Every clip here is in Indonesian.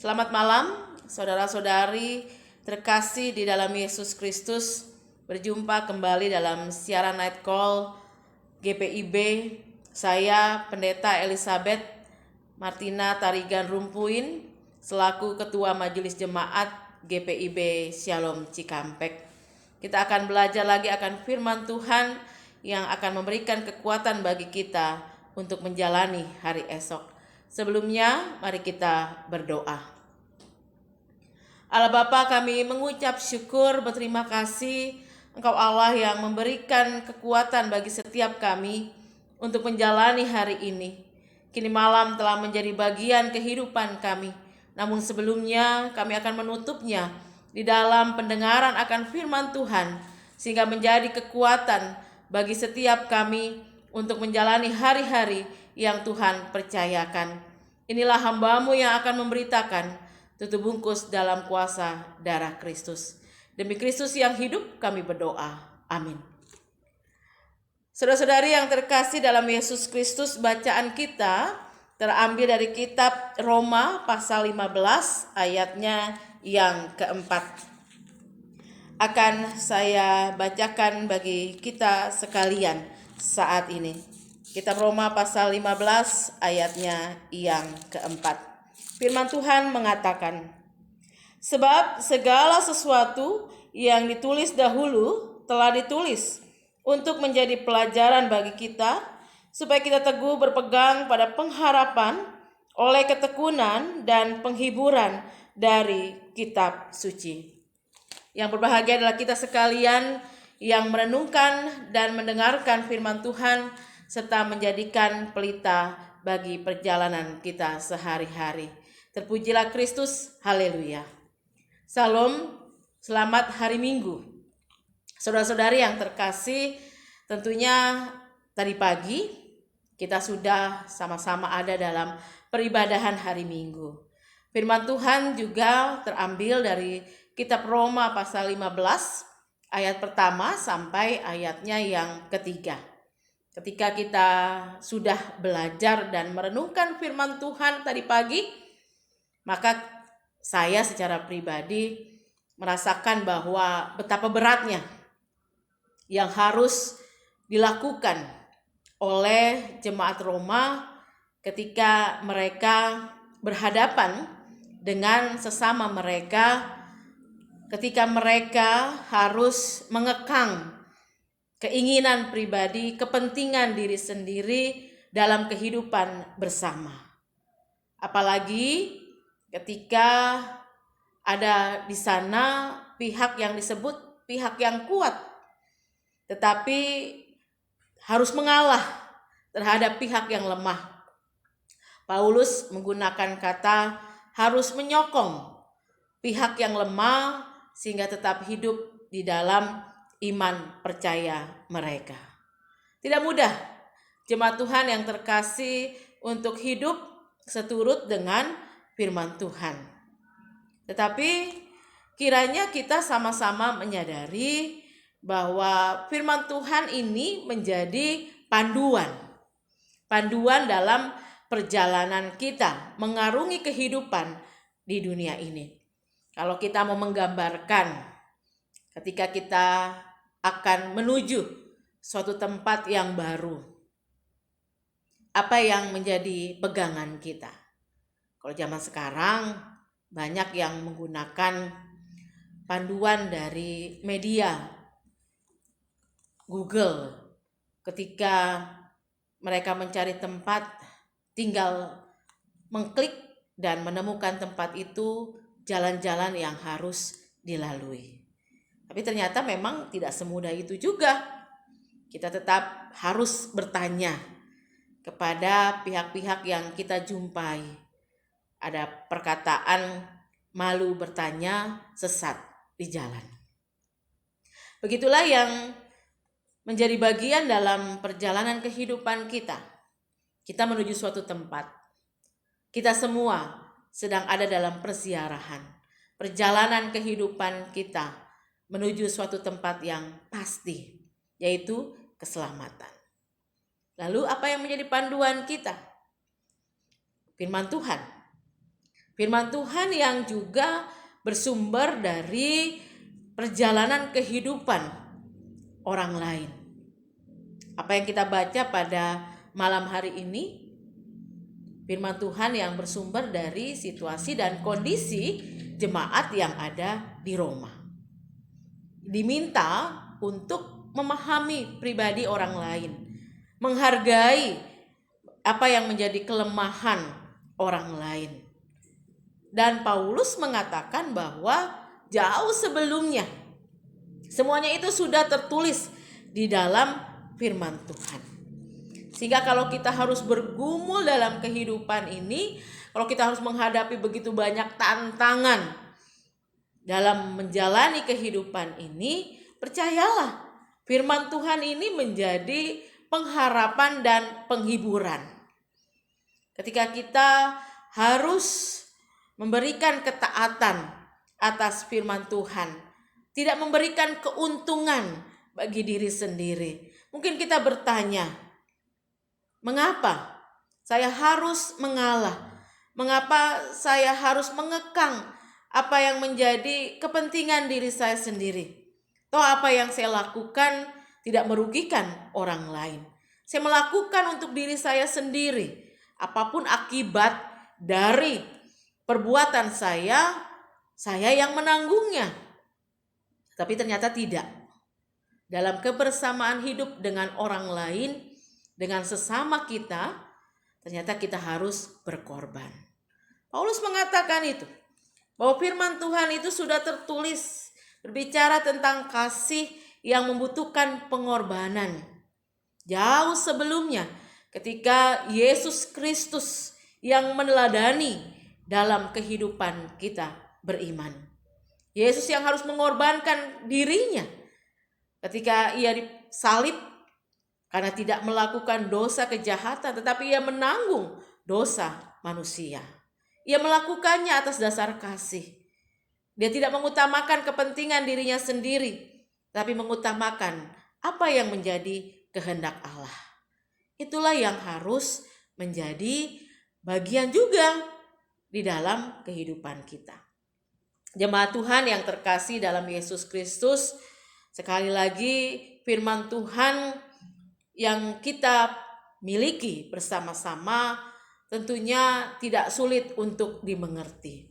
Selamat malam, saudara-saudari terkasih di dalam Yesus Kristus. Berjumpa kembali dalam siaran Night Call GPIB. Saya Pendeta Elizabeth Martina Tarigan Rumpuin selaku Ketua Majelis Jemaat GPIB Shalom Cikampek. Kita akan belajar lagi akan firman Tuhan yang akan memberikan kekuatan bagi kita untuk menjalani hari esok. Sebelumnya, mari kita berdoa. Allah Bapa, kami mengucap syukur, berterima kasih Engkau Allah yang memberikan kekuatan bagi setiap kami untuk menjalani hari ini. Kini malam telah menjadi bagian kehidupan kami. Namun sebelumnya kami akan menutupnya di dalam pendengaran akan firman Tuhan, sehingga menjadi kekuatan bagi setiap kami untuk menjalani hari-hari yang Tuhan percayakan. Inilah hamba-Mu yang akan memberitakan, tutup bungkus dalam kuasa darah Kristus. Demi Kristus yang hidup kami berdoa. Amin. Saudara-saudari yang terkasih dalam Yesus Kristus, bacaan kita terambil dari kitab Roma pasal 15 ayatnya yang keempat. Akan saya bacakan bagi kita sekalian saat ini. Kitab Roma pasal 15 ayatnya yang keempat. Firman Tuhan mengatakan, sebab segala sesuatu yang ditulis dahulu telah ditulis untuk menjadi pelajaran bagi kita, supaya kita teguh berpegang pada pengharapan oleh ketekunan dan penghiburan dari kitab suci. Yang berbahagia adalah kita sekalian yang merenungkan dan mendengarkan firman Tuhan, serta menjadikan pelita bagi perjalanan kita sehari-hari. Terpujilah Kristus, haleluya. Salam, selamat hari Minggu. Saudara-saudari yang terkasih, tentunya tadi pagi kita sudah sama-sama ada dalam peribadahan hari Minggu. Firman Tuhan juga terambil dari kitab Roma pasal 15 ayat pertama sampai ayatnya yang ketiga. Ketika kita sudah belajar dan merenungkan firman Tuhan tadi pagi, maka saya secara pribadi merasakan bahwa betapa beratnya yang harus dilakukan oleh jemaat Roma ketika mereka berhadapan dengan sesama mereka, ketika mereka harus mengekang keinginan pribadi, kepentingan diri sendiri dalam kehidupan bersama. Apalagi ketika ada di sana pihak yang disebut pihak yang kuat, tetapi harus mengalah terhadap pihak yang lemah. Paulus menggunakan kata harus menyokong pihak yang lemah sehingga tetap hidup di dalam iman percaya mereka. Tidak mudah jemaat Tuhan yang terkasih untuk hidup seturut dengan firman Tuhan. Tetapi kiranya kita sama-sama menyadari bahwa firman Tuhan ini menjadi panduan dalam perjalanan kita mengarungi kehidupan di dunia ini. Kalau kita mau menggambarkan ketika kita akan menuju suatu tempat yang baru, apa yang menjadi pegangan kita? Kalau zaman sekarang banyak yang menggunakan panduan dari media Google. Ketika mereka mencari tempat, tinggal mengklik dan menemukan tempat itu, jalan-jalan yang harus dilalui. Tapi ternyata memang tidak semudah itu juga. Kita tetap harus bertanya kepada pihak-pihak yang kita jumpai. Ada perkataan malu bertanya, sesat di jalan. Begitulah yang menjadi bagian dalam perjalanan kehidupan kita. Kita menuju suatu tempat. Kita semua sedang ada dalam perziarahan. Perjalanan kehidupan kita menuju suatu tempat yang pasti, yaitu keselamatan. Lalu apa yang menjadi panduan kita? Firman Tuhan. Firman Tuhan yang juga bersumber dari perjalanan kehidupan orang lain. Apa yang kita baca pada malam hari ini, firman Tuhan yang bersumber dari situasi dan kondisi jemaat yang ada di Roma. Diminta untuk memahami pribadi orang lain, menghargai apa yang menjadi kelemahan orang lain. Dan Paulus mengatakan bahwa jauh sebelumnya semuanya itu sudah tertulis di dalam firman Tuhan. Sehingga kalau kita harus bergumul dalam kehidupan ini, kalau kita harus menghadapi begitu banyak tantangan dalam menjalani kehidupan ini, percayalah, firman Tuhan ini menjadi pengharapan dan penghiburan. Ketika kita harus memberikan ketaatan atas firman Tuhan, tidak memberikan keuntungan bagi diri sendiri. Mungkin kita bertanya, mengapa saya harus mengalah? Mengapa saya harus mengekang apa yang menjadi kepentingan diri saya sendiri? Toh apa yang saya lakukan tidak merugikan orang lain. Saya melakukan untuk diri saya sendiri. Apapun akibat dari perbuatan saya yang menanggungnya. Tapi ternyata tidak. Dalam kebersamaan hidup dengan orang lain, dengan sesama kita, ternyata kita harus berkorban. Paulus mengatakan itu, bahwa firman Tuhan itu sudah tertulis berbicara tentang kasih yang membutuhkan pengorbanan. Jauh sebelumnya, ketika Yesus Kristus yang meneladani dalam kehidupan kita beriman. Yesus yang harus mengorbankan dirinya ketika ia disalib karena tidak melakukan dosa kejahatan, tetapi ia menanggung dosa manusia. Ia melakukannya atas dasar kasih. Dia tidak mengutamakan kepentingan dirinya sendiri, tapi mengutamakan apa yang menjadi kehendak Allah. Itulah yang harus menjadi bagian juga di dalam kehidupan kita. Jemaat Tuhan yang terkasih dalam Yesus Kristus, sekali lagi firman Tuhan yang kita miliki bersama-sama tentunya tidak sulit untuk dimengerti.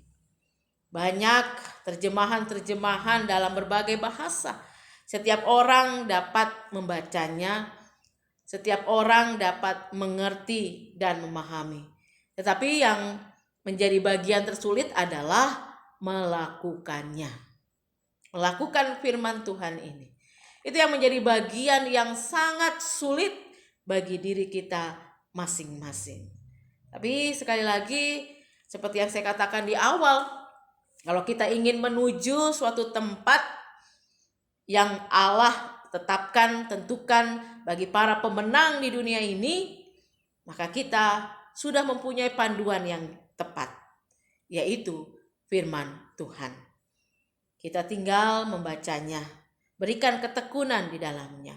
Banyak terjemahan-terjemahan dalam berbagai bahasa. Setiap orang dapat membacanya, setiap orang dapat mengerti dan memahami. Tetapi yang menjadi bagian tersulit adalah melakukannya. Melakukan firman Tuhan ini. Itu yang menjadi bagian yang sangat sulit bagi diri kita masing-masing. Tapi sekali lagi, seperti yang saya katakan di awal, kalau kita ingin menuju suatu tempat yang Allah tetapkan, tentukan bagi para pemenang di dunia ini, maka kita sudah mempunyai panduan yang tepat, yaitu firman Tuhan. Kita tinggal membacanya, berikan ketekunan di dalamnya,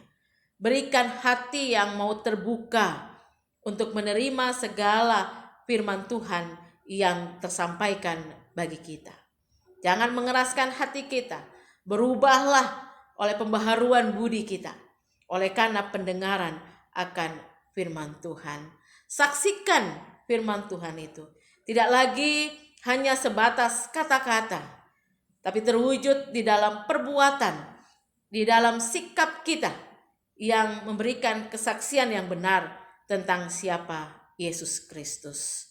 berikan hati yang mau terbuka untuk menerima segala firman Tuhan yang tersampaikan bagi kita. Jangan mengeraskan hati kita, berubahlah oleh pembaharuan budi kita, oleh karena pendengaran akan firman Tuhan. Saksikan firman Tuhan itu. Tidak lagi hanya sebatas kata-kata, tapi terwujud di dalam perbuatan, di dalam sikap kita yang memberikan kesaksian yang benar tentang siapa Yesus Kristus.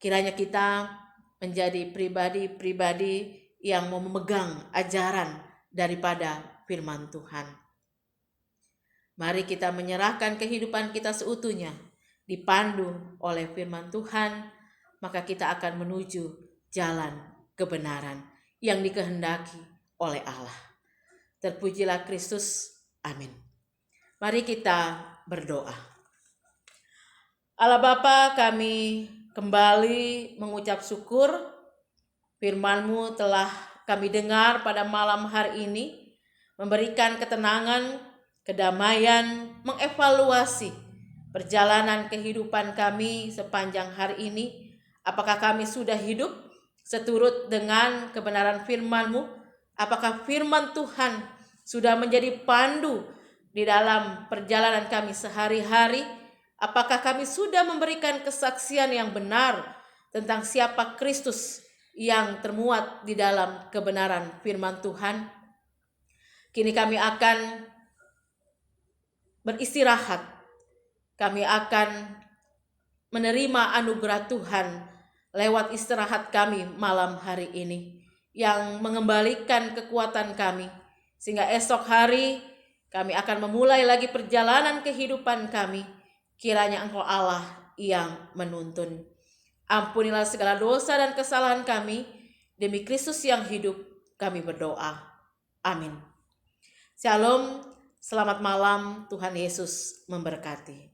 Kiranya kita menjadi pribadi-pribadi yang memegang ajaran daripada firman Tuhan. Mari kita menyerahkan kehidupan kita seutuhnya, dipandu oleh firman Tuhan, maka kita akan menuju jalan kebenaran yang dikehendaki oleh Allah. Terpujilah Kristus. Amin. Mari kita berdoa. Allah Bapa, kami kembali mengucap syukur firman-Mu telah kami dengar pada malam hari ini, memberikan ketenangan, kedamaian, mengevaluasi perjalanan kehidupan kami sepanjang hari ini, Apakah kami sudah hidup seturut dengan kebenaran firman-Mu? Apakah firman Tuhan sudah menjadi pandu di dalam perjalanan kami sehari-hari? Apakah kami sudah memberikan kesaksian yang benar tentang siapa Kristus yang termuat di dalam kebenaran firman Tuhan? Kini kami akan beristirahat. Kami akan menerima anugerah Tuhan lewat istirahat kami malam hari ini, yang mengembalikan kekuatan kami, sehingga esok hari kami akan memulai lagi perjalanan kehidupan kami. Kiranya Engkau Allah yang menuntun. Ampunilah segala dosa dan kesalahan kami, demi Kristus yang hidup kami berdoa. Amin. Shalom, selamat malam, Tuhan Yesus memberkati.